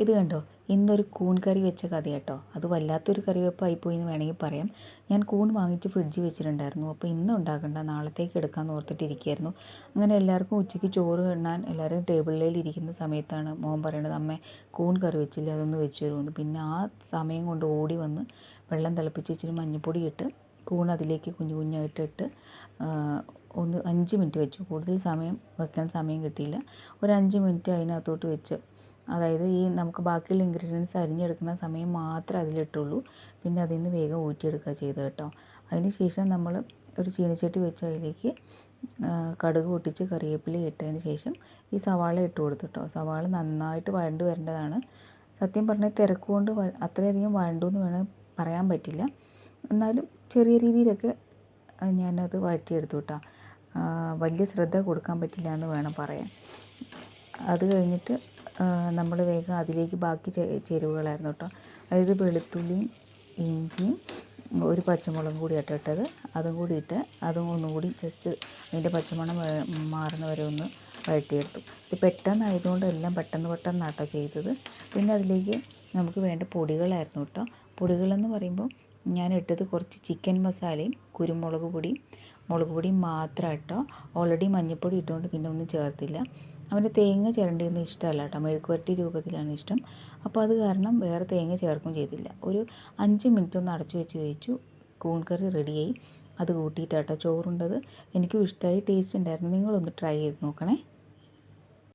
ഇത് കണ്ടോ, ഇന്നൊരു കൂൺ കറി വെച്ച കഥ കേട്ടോ. അത് വല്ലാത്തൊരു കറി വെപ്പായിപ്പോയി എന്ന് വേണമെങ്കിൽ പറയാം. ഞാൻ കൂൺ വാങ്ങിച്ച് ഫ്രിഡ്ജിൽ വെച്ചിട്ടുണ്ടായിരുന്നു. അപ്പോൾ ഇന്ന് ഉണ്ടാക്കണ്ട, നാളത്തേക്ക് എടുക്കാമെന്ന് ഓർത്തിട്ടിരിക്കുകയായിരുന്നു. അങ്ങനെ എല്ലാവർക്കും ഉച്ചയ്ക്ക് ചോറ് എണ്ണാൻ എല്ലാവരും ടേബിളിൽ ഇരിക്കുന്ന സമയത്താണ് മോൻ പറയണത്, അമ്മേ കൂൺ കറി വെച്ചില്ല, അതൊന്ന് വെച്ച് തരുമെന്ന്. പിന്നെ ആ സമയം കൊണ്ട് ഓടി വന്ന് വെള്ളം തിളപ്പിച്ച് ഇച്ചിരി മഞ്ഞൾപ്പൊടി ഇട്ട് കൂൺ അതിലേക്ക് കുഞ്ഞു കുഞ്ഞായിട്ടിട്ട് ഒന്ന് 5 മിനിറ്റ് വെച്ചു. കൂടുതൽ സമയം വെക്കാൻ സമയം കിട്ടിയില്ല. ഒരു 5 മിനിറ്റ് അതിനകത്തോട്ട് വെച്ച്, അതായത് ഈ നമുക്ക് ബാക്കിയുള്ള ഇൻഗ്രീഡിയൻസ് അരിഞ്ഞെടുക്കുന്ന സമയം മാത്രമേ അതിലിട്ടുള്ളൂ. പിന്നെ അതിൽ നിന്ന് വേഗം ഊറ്റിയെടുക്കുക ചെയ്തത് കേട്ടോ. അതിന് ശേഷം നമ്മൾ ഒരു ചീനച്ചട്ടി വെച്ച് അതിലേക്ക് കടുക് പൊട്ടിച്ച് കറിവേപ്പില ഇട്ടതിന് ശേഷം ഈ സവാള ഇട്ട് കൊടുത്തു കേട്ടോ. സവാള നന്നായിട്ട് വഴണ്ട് വരേണ്ടതാണ്. സത്യം പറഞ്ഞാൽ തിരക്കുകൊണ്ട് അത്രയധികം വഴണ്ടു എന്ന് വേണമെങ്കിൽ പറയാൻ പറ്റില്ല. എന്നാലും ചെറിയ രീതിയിലൊക്കെ ഞാനത് വഴറ്റിയെടുത്തു കേട്ടോ. വലിയ ശ്രദ്ധ കൊടുക്കാൻ പറ്റില്ല എന്ന് വേണം പറയാൻ. അത് കഴിഞ്ഞിട്ട് നമ്മൾ വേഗം അതിലേക്ക് ബാക്കി ചേരുവകളായിരുന്നു കേട്ടോ. അതായത് വെളുത്തുള്ളിയും ഇഞ്ചിയും ഒരു പച്ചമുളകും കൂടി ഇട്ടത്, അതും കൂടി ഇട്ട് അതും ഒന്നും കൂടി ജസ്റ്റ് അതിൻ്റെ പച്ചമണം മാറുന്ന വരെ ഒന്ന് വഴറ്റിയെടുത്തു. ഇത് പെട്ടെന്നായതുകൊണ്ട് എല്ലാം പെട്ടെന്ന് കേട്ടോ ചെയ്തത്. പിന്നെ അതിലേക്ക് നമുക്ക് വേണ്ട പൊടികളായിരുന്നു കേട്ടോ. പൊടികളെന്ന് പറയുമ്പോൾ ഞാൻ ഇട്ടത് കുറച്ച് ചിക്കൻ മസാലയും കുരുമുളക് പൊടിയും മുളക് പൊടിയും മാത്രം കേട്ടോ. ഓൾറെഡി മഞ്ഞൾപ്പൊടി ഇട്ടുകൊണ്ട് പിന്നെ ഒന്നും ചേർത്തില്ല. അവന് തേങ്ങ ചിരണ്ടിയൊന്നും ഇഷ്ടമല്ല കേട്ടോ, മെഴുക്കുവരട്ടി രൂപത്തിലാണ് ഇഷ്ടം. അപ്പോൾ അത് കാരണം വേറെ തേങ്ങ ചേർക്കും ചെയ്തില്ല. ഒരു 5 മിനിറ്റ് ഒന്ന് അടച്ചു വെച്ച് കഴിച്ചു. കൂൺ കറി റെഡിയായി. അത് കൂട്ടിയിട്ടാട്ടോ ചോറുണ്ടത്. എനിക്കും ഇഷ്ടമായി, ടേസ്റ്റ് ഉണ്ടായിരുന്നു. നിങ്ങളൊന്ന് ട്രൈ ചെയ്ത് നോക്കണേ.